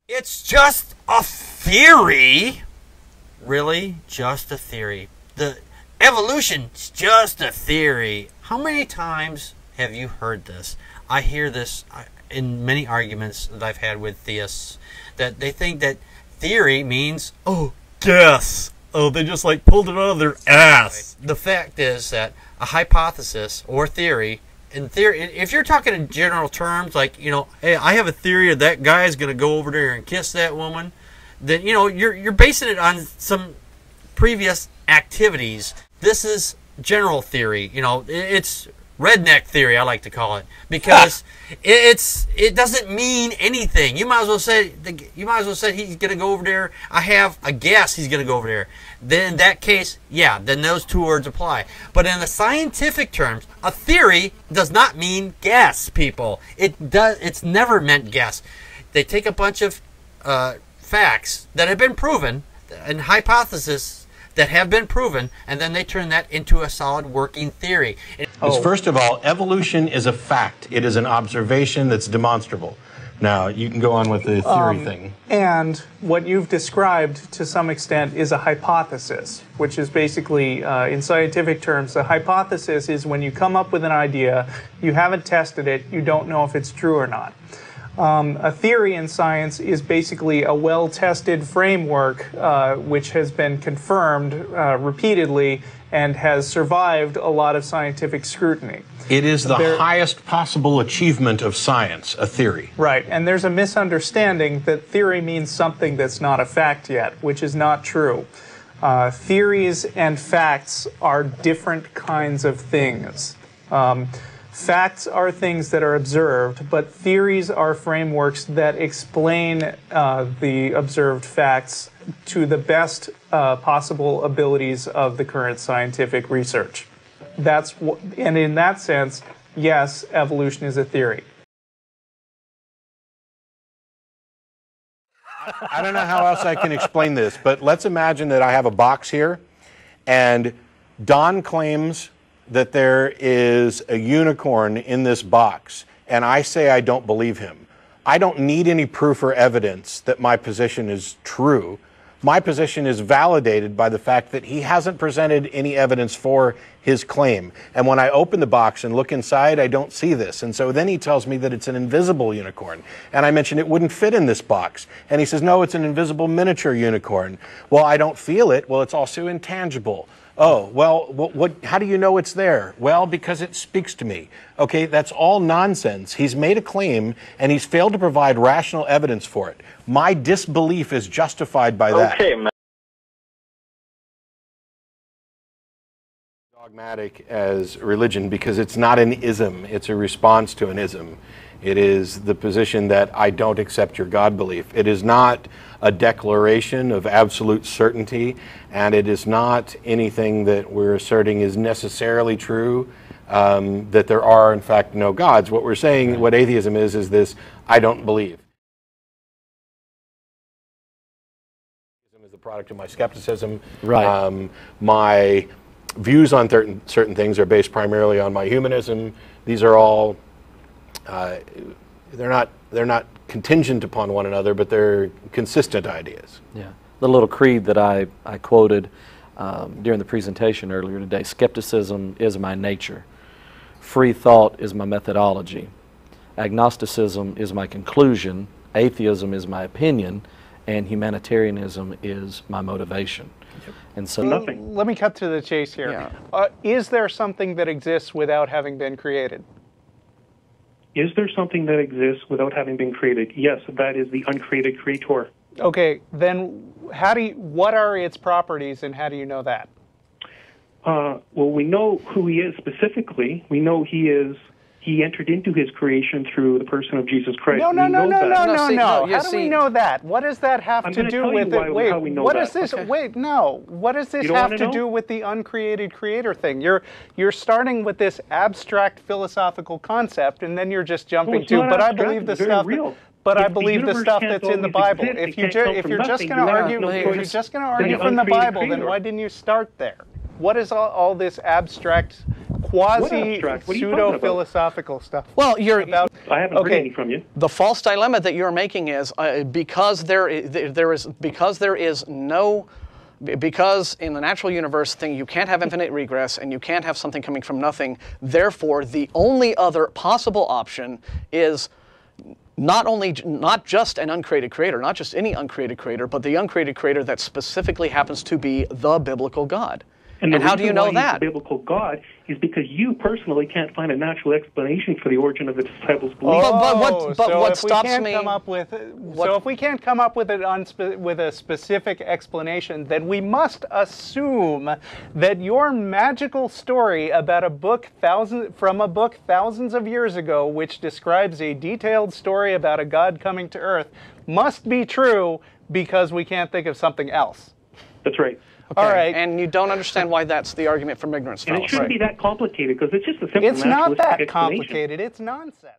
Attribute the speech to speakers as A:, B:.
A: It's just a theory. Really? Just a theory. The evolution's just a theory. How many times have you heard this? I hear this in many arguments that I've had with theists, that they think that theory means, oh, guess. Oh, they just like pulled it out of their ass. The fact is that a hypothesis or theory, in theory, if you're talking in general terms, like, you know, hey, I have a theory that guy's going to go over there and kiss that woman, then, you know, you're basing it on some previous activities. This is general theory. You know, it's redneck theory, I like to call it, because it doesn't mean anything. You might as well say he's going to go over there. I have a guess he's going to go over there. Then in that case, yeah, then those two words apply. But in the scientific terms, a theory does not mean guess, people. It's never meant guess. They take a bunch of facts that have been proven and hypotheses that have been proven, and then they turn that into a solid working theory.
B: First of all, evolution is a fact. It is an observation that's demonstrable. Now, you can go on with the theory thing.
C: And what you've described, to some extent, is a hypothesis, which is basically, in scientific terms, a hypothesis is when you come up with an idea, you haven't tested it, you don't know if it's true or not. A theory in science is basically a well-tested framework which has been confirmed repeatedly and has survived a lot of scientific scrutiny.
B: It is the highest possible achievement of science, a theory.
C: Right, and there's a misunderstanding that theory means something that's not a fact yet, which is not true. Theories and facts are different kinds of things. Facts are things that are observed, but theories are frameworks that explain the observed facts to the best possible abilities of the current scientific research. And in that sense, yes, evolution is a theory.
B: I don't know how else I can explain this, but let's imagine that I have a box here, and Don claims that there is a unicorn in this box, and I say I don't believe him. I don't need any proof or evidence that my position is true. My position is validated by the fact that he hasn't presented any evidence for his claim. And when I open the box and look inside, I don't see this. And so then he tells me that it's an invisible unicorn. And I mentioned it wouldn't fit in this box. And he says, no, it's an invisible miniature unicorn. Well, I don't feel it. Well, it's also intangible. Oh, well, how do you know it's there? Well, because it speaks to me. Okay, that's all nonsense. He's made a claim, and he's failed to provide rational evidence for it. My disbelief is justified by that.
D: Okay, man.
B: Dogmatic as religion, because it's not an ism. It's a response to an ism. It is the position that I don't accept your God belief. It is not a declaration of absolute certainty, and it is not anything that we're asserting is necessarily true, that there are, in fact, no gods. What we're saying, what atheism is this, I don't believe. Atheism is the product of my skepticism.
E: Right.
B: My views on certain things are based primarily on my humanism. These are all they're not contingent upon one another, but they're consistent ideas.
E: Yeah. The little creed that I quoted during the presentation earlier today: skepticism is my nature, free thought is my methodology, agnosticism is my conclusion, atheism is my opinion, and humanitarianism is my motivation.
B: Yep.
E: And so
C: let me cut to the chase here.
E: Yeah.
C: Is there something that exists without having been created?
D: Is there something that exists without having been created? Yes, that is the uncreated creator.
C: Okay, then what are its properties, and how do you know that?
D: Well, we know who he is specifically. We know he entered into his creation through the person of Jesus Christ.
C: No. How do we know that? What does that have to do with it? Wait, what does this? Okay. Wait, no. What does this have to do with the uncreated creator thing? You're starting with this abstract philosophical concept, and then you're just jumping to. But I believe the stuff. But I believe the stuff that's in the Bible. If you're just going to argue from the Bible, then why didn't you start there? What is all this abstract quasi
D: What are you talking about?
C: pseudo-philosophical stuff.
F: Well, you're
C: about.
D: I haven't heard any from you.
F: The false dilemma that you're making is because in the natural universe thing you can't have infinite regress and you can't have something coming from nothing. Therefore, the only other possible option is not just an uncreated creator, not just any uncreated creator, but the uncreated creator that specifically happens to be the biblical God. And how do you know that?
D: The biblical God is because you personally can't find a natural explanation for the origin of the disciples' belief.
F: What stops me?
C: So if we can't come up with a specific explanation, then we must assume that your magical story about a book thousands of years ago, which describes a detailed story about a God coming to Earth, must be true because we can't think of something else.
D: That's right.
F: Okay.
C: All right.
F: And you don't understand why that's the argument from ignorance fallacy.
D: And it shouldn't be that complicated because it's just a simple
C: It's not that
D: naturalistic explanation.
C: complicated. It's nonsense.